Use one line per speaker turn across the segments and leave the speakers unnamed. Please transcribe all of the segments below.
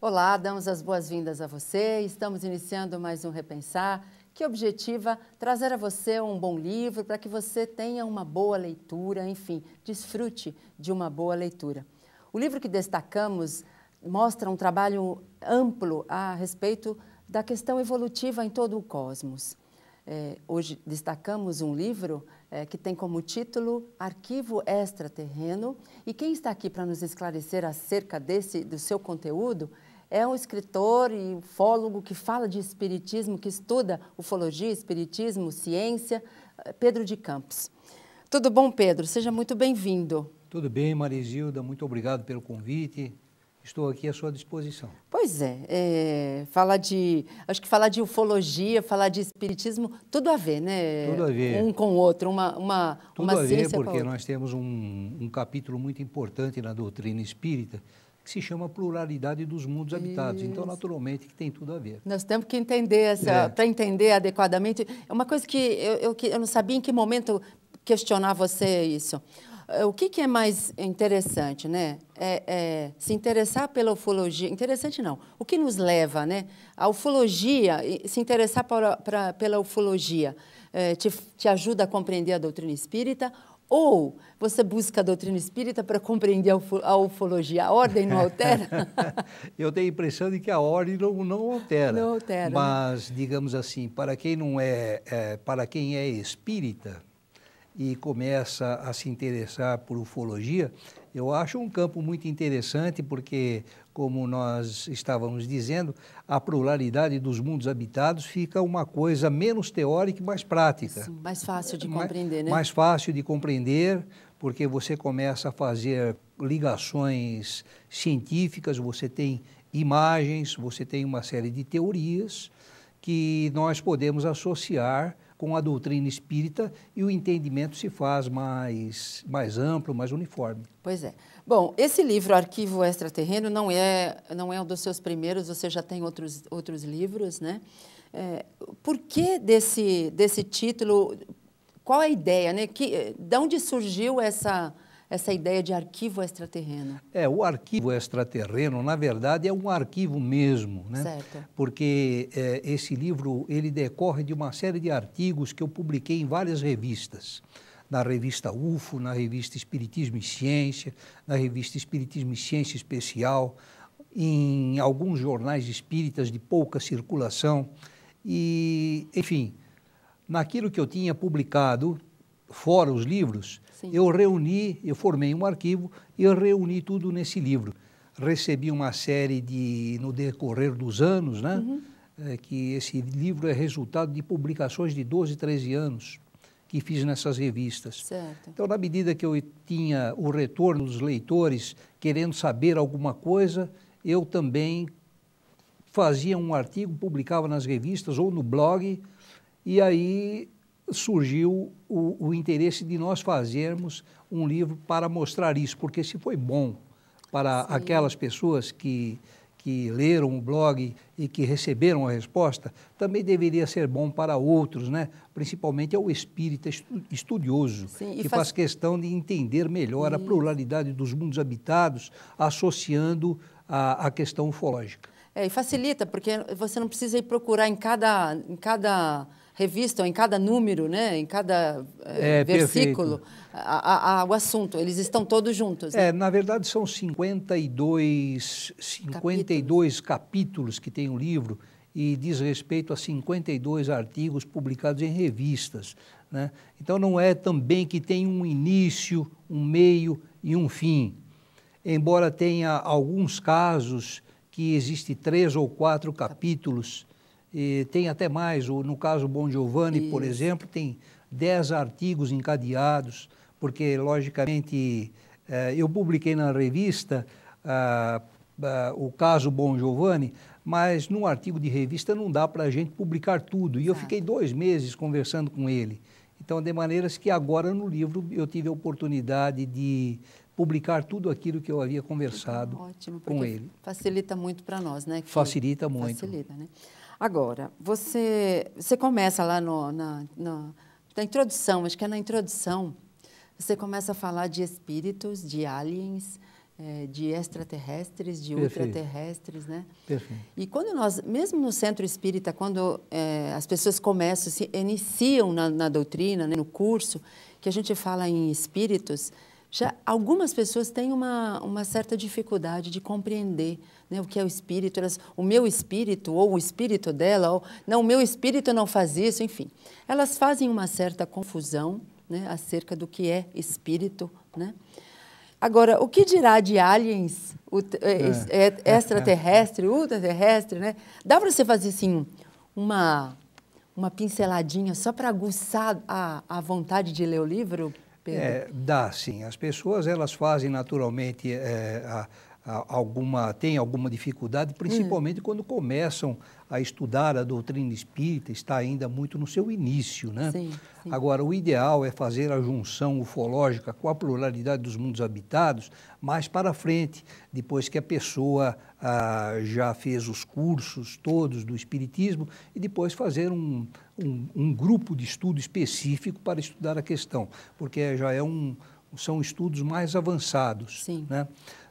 Olá, damos as boas-vindas a você. Estamos iniciando mais um Repensar, que objetiva trazer a você um bom livro para que você tenha uma boa leitura, enfim, desfrute de uma boa leitura. O livro que destacamos mostra um trabalho amplo a respeito da questão evolutiva em todo o cosmos. Hoje destacamos um livro que tem como título Arquivo Extraterreno, e quem está aqui para nos esclarecer acerca do seu conteúdo é um escritor e ufólogo que fala de espiritismo, que estuda ufologia, espiritismo, ciência, Pedro de Campos. Tudo bom, Pedro? Seja muito bem-vindo.
Tudo bem, Marizilda, muito obrigado pelo convite. Estou aqui à sua disposição.
Pois acho que falar de ufologia, falar de espiritismo, tudo a ver, né?
Tudo a ver.
Um com o outro, uma
Tudo a ver,
ciência
porque nós temos um capítulo muito importante na doutrina espírita, que se chama Pluralidade dos Mundos Habitados. Então, naturalmente, que tem tudo a ver.
Nós temos que entender, para entender adequadamente. É uma coisa que eu não sabia em que momento questionar você isso. O que é mais interessante, né? Se interessar pela ufologia. Interessante não. O que nos leva, né? A ufologia, se interessar pela ufologia, te ajuda a compreender a doutrina espírita, ou você busca a doutrina espírita para compreender a ufologia? A ordem não altera?
Eu tenho a impressão de que a ordem não altera.
Não altera.
Mas, digamos assim, para quem é espírita e começa a se interessar por ufologia, eu acho um campo muito interessante porque, como nós estávamos dizendo, a pluralidade dos mundos habitados fica uma coisa menos teórica e mais prática.
Sim, mais fácil de compreender, né?
Mais fácil de compreender, porque você começa a fazer ligações científicas, você tem imagens, você tem uma série de teorias que nós podemos associar com a doutrina espírita e o entendimento se faz mais amplo, mais uniforme.
Pois é. Bom, esse livro, Arquivo Extraterreno, não é um dos seus primeiros, você já tem outros livros, né? Por que desse título? Qual a ideia, né? De onde surgiu essa ideia de arquivo extraterreno?
O arquivo extraterreno, na verdade, é um arquivo mesmo, né?
Certo.
Porque esse livro, ele decorre de uma série de artigos que eu publiquei em várias revistas. Na revista UFO, na revista Espiritismo e Ciência, na revista Espiritismo e Ciência Especial, em alguns jornais espíritas de pouca circulação. E, enfim, naquilo que eu tinha publicado, fora os livros, sim, eu formei um arquivo e eu reuni tudo nesse livro. Recebi uma série no decorrer dos anos, né? Uhum. Que esse livro é resultado de publicações de 12, 13 anos que fiz nessas revistas.
Certo.
Então, na medida que eu tinha o retorno dos leitores querendo saber alguma coisa, eu também fazia um artigo, publicava nas revistas ou no blog, e aí surgiu o interesse de nós fazermos um livro para mostrar isso, porque se foi bom para sim, aquelas pessoas que leram o blog e que receberam a resposta, também deveria ser bom para outros, né? Principalmente ao espírita estudioso, sim, que faz questão de entender melhor a pluralidade dos mundos habitados, associando a questão ufológica.
E facilita, porque você não precisa ir procurar em cada revista, ou em cada número, né? Em cada versículo, o assunto. Eles estão todos juntos. Né?
Na verdade, são 52 capítulos que tem o livro e diz respeito a 52 artigos publicados em revistas. Né? Então, não é também que tem um início, um meio e um fim. Embora tenha alguns casos que existe 3 ou 4 capítulos, e tem até mais, no caso Bon Giovanni, por exemplo, tem 10 artigos encadeados, porque, logicamente, eu publiquei na revista o caso Bon Giovanni, mas num artigo de revista não dá para a gente publicar tudo, e eu fiquei 2 meses conversando com ele. Então, de maneiras que agora no livro eu tive a oportunidade de publicar tudo aquilo que eu havia conversado com ele.
Facilita muito para nós, né?
Facilita muito.
Facilita, né? Agora, você começa lá na introdução, acho que é na introdução, você começa a falar de espíritos, de aliens, de extraterrestres, de
Perfeito.
ultraterrestres, né?
Perfeito.
E quando nós, mesmo no centro espírita, quando as pessoas começam, se iniciam na doutrina, né, no curso, que a gente fala em espíritos, já algumas pessoas têm uma certa dificuldade de compreender, né, o que é o espírito, o meu espírito ou o espírito dela, ou não, o meu espírito não faz isso, enfim. Elas fazem uma certa confusão, né, acerca do que é espírito, né? Agora, o que dirá de aliens, extraterrestre, ultraterrestre, né? Dá para você fazer assim uma pinceladinha só para aguçar a vontade de ler o livro, Pedro?
Dá sim. As pessoas elas fazem naturalmente têm alguma dificuldade, principalmente quando começam a estudar a doutrina espírita, está ainda muito no seu início, né?
Sim, sim.
Agora, o ideal é fazer a junção ufológica com a pluralidade dos mundos habitados mais para frente, depois que a pessoa já fez os cursos todos do espiritismo e depois fazer um grupo de estudo específico para estudar a questão, porque já são estudos mais avançados,
Sim.
né?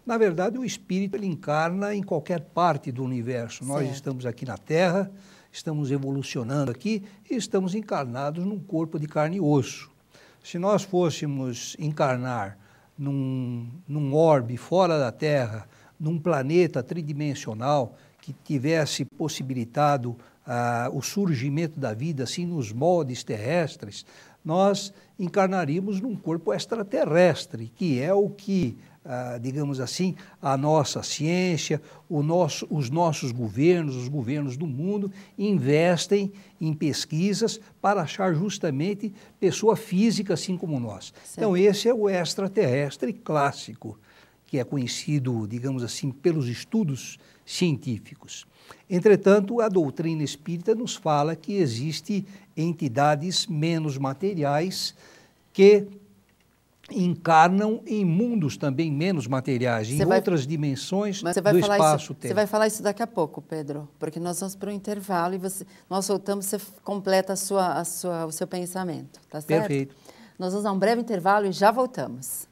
Na verdade, o espírito ele encarna em qualquer parte do universo.
Certo.
Nós estamos aqui na Terra, estamos evolucionando aqui e estamos encarnados num corpo de carne e osso. Se nós fôssemos encarnar num orbe fora da Terra, num planeta tridimensional que tivesse possibilitado o surgimento da vida assim nos moldes terrestres, nós encarnaríamos num corpo extraterrestre, que é o que digamos assim, a nossa ciência, os nossos governos, os governos do mundo, investem em pesquisas para achar justamente pessoa física assim como nós. Certo. Então esse é o extraterrestre clássico, que é conhecido, digamos assim, pelos estudos científicos. Entretanto, a doutrina espírita nos fala que existem entidades menos materiais que encarnam em mundos também menos materiais, em outras dimensões do espaço-tempo.
Você vai falar isso daqui a pouco, Pedro, porque nós vamos para um intervalo e nós voltamos, você completa o seu pensamento, tá certo?
Perfeito.
Nós vamos a um breve intervalo e já voltamos.